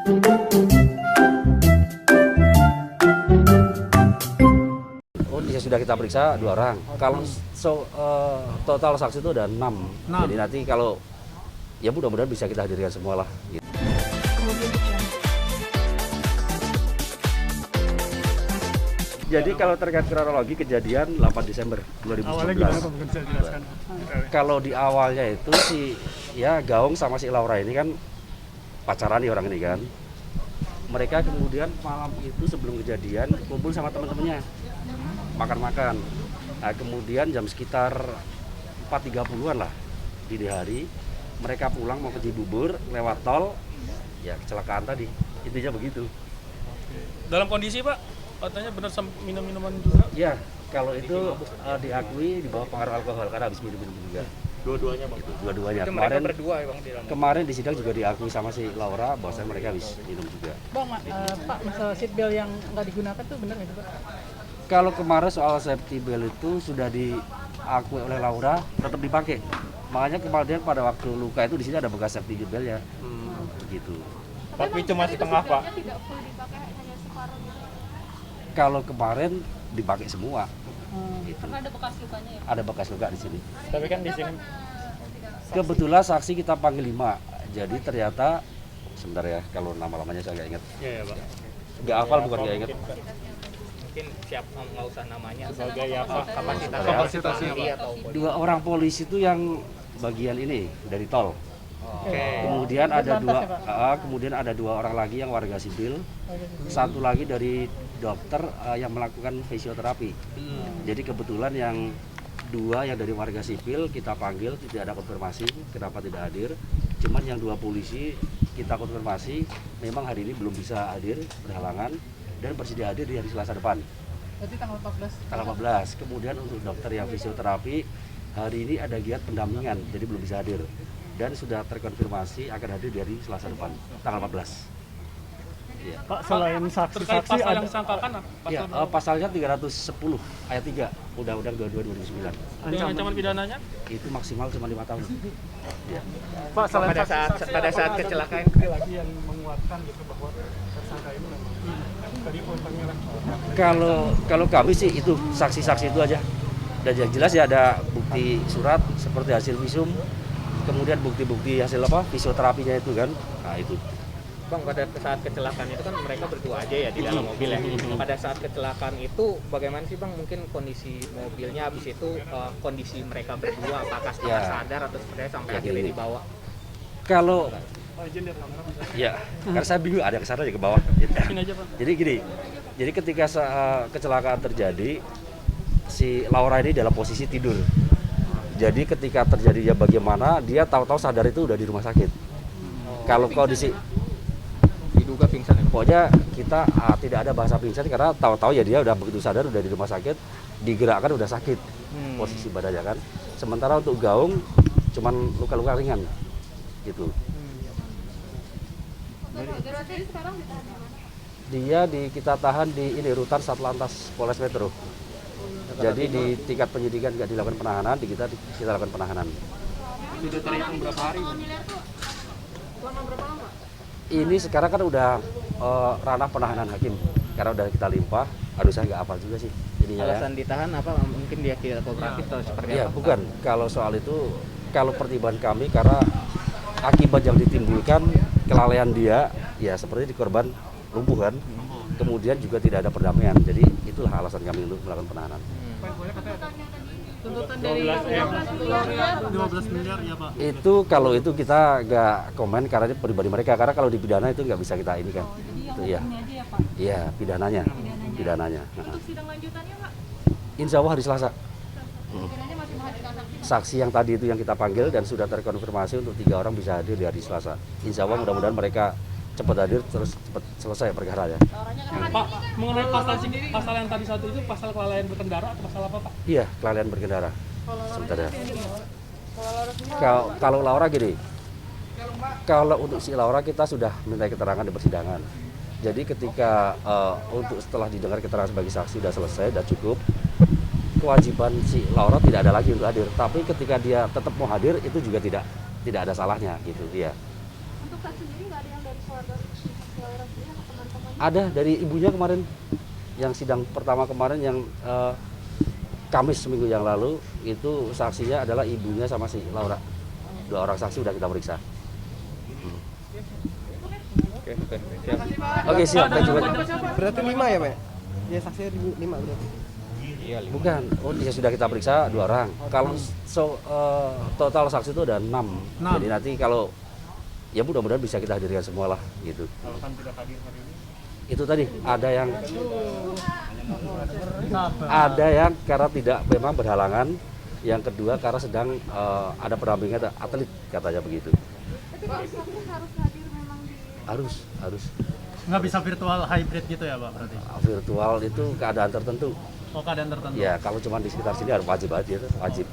Oh, ya sudah kita periksa 2 orang. Kalau total saksi itu ada 6. Jadi nanti kalau ya mudah-mudahan bisa kita hadirkan semua lah. Gitu. Jadi kalau terkait kronologi kejadian 8 Desember 2019. Awalnya gimana Pak? Mungkin bisa dijelaskan. Kalau di awalnya itu ya Gaung sama si Laura ini kan pacaran nih orang ini kan. Mereka kemudian malam itu sebelum kejadian kumpul sama teman-temannya makan-makan. Nah, kemudian jam sekitar 4.30-an lah dini hari mereka pulang mau ke Cibubur lewat tol, ya kecelakaan tadi. Intinya begitu. Dalam kondisi Pak, katanya benar minum-minuman juga? Ya, kalau itu diakui di bawah pengaruh alkohol karena habis minum-minum juga. Dua-duanya Bang. Itu dua-duanya. Itu mereka berdua ya Bang di dalam. Kemarin di sidang juga diakui sama si Laura bahwasanya mereka habis minum juga. Bang, Pak, masalah seat belt yang nggak digunakan tuh benar nggak sih Pak? Kalau kemarin soal safety belt itu sudah diakui oleh Laura tetap dipakai. Makanya kemarin pada waktu luka itu di sini ada bekas safety beltnya. Begitu. Tapi cuma setengah Pak. Tidak full dipakai, hanya separuh gitu. Kalau kemarin dipakai semua. Gitu. Karena ada bekas lukanya ya. Ada bekas luka di sini. Tapi kan di sini Kebetulan saksi kita panggil 5. Jadi ternyata sebentar ya, kalau nama-namanya saya nggak ingat. Iya Pak. Nggak hafal bukan nggak ingat. Mungkin siap nggak usah namanya. Sebagai apa? Kapasitasnya Pak. Atau 2 orang polisi itu yang bagian ini dari tol. Oke. Kemudian ada Lantas 2 ya, Pak? kemudian ada 2 orang lagi yang warga sipil. Satu lagi dari dokter yang melakukan fisioterapi. Jadi kebetulan yang 2 yang dari warga sipil kita panggil, tidak ada konfirmasi kenapa tidak hadir. Cuman yang 2 polisi kita konfirmasi memang hari ini belum bisa hadir, berhalangan dan bersedia hadir di hari Selasa depan. Berarti tanggal 14. Tanggal 14. Kemudian untuk dokter yang fisioterapi hari ini ada giat pendampingan, jadi belum bisa hadir. Dan sudah terkonfirmasi akan hadir di hari Selasa depan, tanggal 14. Ya. Pak, selain terkait saksi-saksi pasal ada yang disangkakan Ya, pasalnya 310 ayat 3 Undang-Undang 22 2009. dengan ancaman pidananya? Itu maksimal cuma 5 tahun. Ya. Pak, selain Pada saat kecelakaan lagi yang menguatkan gitu bahwa tersangka ini memang tadi poinnya lah. Kalau kami sih itu saksi-saksi itu aja. Dan yang jelas ya ada bukti surat seperti hasil visum, kemudian bukti-bukti hasil fisioterapinya itu kan. Nah, itu. Bang, pada saat kecelakaan itu kan mereka berdua aja ya di dalam mobil ya. Pada saat kecelakaan itu bagaimana sih Bang mungkin kondisi mobilnya, habis itu kondisi mereka berdua apakah setengah sadar atau seperti apa sampai akhirnya dibawa? Kalau ya, karena saya bingung ada ke sana ya ke bawah. Sini aja Pak. Jadi gini. Jadi ketika kecelakaan terjadi si Laura ini dalam posisi tidur. Jadi ketika terjadinya bagaimana dia tahu-tahu sadar itu udah di rumah sakit. Kalau kondisi Diduga pingsan ya? pokoknya kita tidak ada bahasa pingsan karena tahu-tahu ya dia udah begitu sadar udah di rumah sakit, digerakkan udah sakit posisi badannya kan. Sementara untuk Gaung cuman luka-luka ringan gitu. Berarti sekarang ditahan di mana? Dia kita tahan di ini rutan Satlantas Polres Metro. Jadi di tingkat penyidikan nggak dilakukan penahanan, di kita lakukan penahanan. Sudah terhitung berapa hari? Miliar tuh selama berapa lama? Ini sekarang kan udah ranah penahanan hakim karena udah kita limpah. Aduh saya nggak hafal juga sih ininya ya. Alasan ditahan apa? Mungkin dia tidak kooperatif atau seperti Iya apa? bukan. Kalau soal itu kalau pertimbangan kami karena akibat yang ditimbulkan kelalaian dia ya seperti di korban lumpuhan. Kemudian juga tidak ada perdamaian. Jadi itulah alasan kami untuk melakukan penahanan. Tuntutan dari 12 miliar ya Pak. Itu kalau itu kita nggak komen karena ini pribadi mereka. Karena kalau di pidana itu nggak bisa kita ini kan. Itu ya. Iya pidananya. Pidananya. Untuk sidang lanjutannya Pak? Insya Allah hari Selasa. Kiranya masih menghadirkan saksi. Saksi yang tadi itu yang kita panggil dan sudah terkonfirmasi untuk 3 orang bisa hadir di hari Selasa. Insya Allah mudah-mudahan mereka cepat hadir terus cepat selesai perkara ya. Pak, mengenai pasal yang tadi satu itu pasal kelalaian berkendara atau pasal apa Pak? Iya, kelalaian berkendara. Sebentar ya. Kalau Laura gini, kalau untuk si Laura kita sudah minta keterangan di persidangan. Jadi ketika untuk setelah didengar keterangan sebagai saksi sudah selesai, sudah cukup, kewajiban si Laura tidak ada lagi untuk hadir. Tapi ketika dia tetap mau hadir itu juga tidak ada salahnya gitu dia. Untuk saksi sendiri nggak ada yang dari keluarga? Ada dari ibunya kemarin, yang sidang pertama kemarin yang Kamis seminggu yang lalu, itu saksinya adalah ibunya sama si Laura. 2 orang saksi udah kita periksa. Oke, siap. Oke, siap. Thank you. Berarti 5 ya, Pak? Ya saksinya 5 berarti. Iya, Bukan, ya sudah kita periksa 2 orang. Kalau total saksi itu ada 6. Jadi nanti kalau ya mudah-mudahan bisa kita hadirkan semua lah gitu. Kalau kan tidak hadir hari ini, Itu tadi ada yang karena tidak memang berhalangan, yang kedua karena sedang ada pendampingan atlet katanya begitu. Tapi kalau saksi harus hadir memang di Harus Nggak bisa virtual hybrid gitu ya Pak berarti? virtual itu keadaan tertentu. Oh keadaan tertentu. Ya kalau cuma di sekitar sini harus wajib aja, wajib.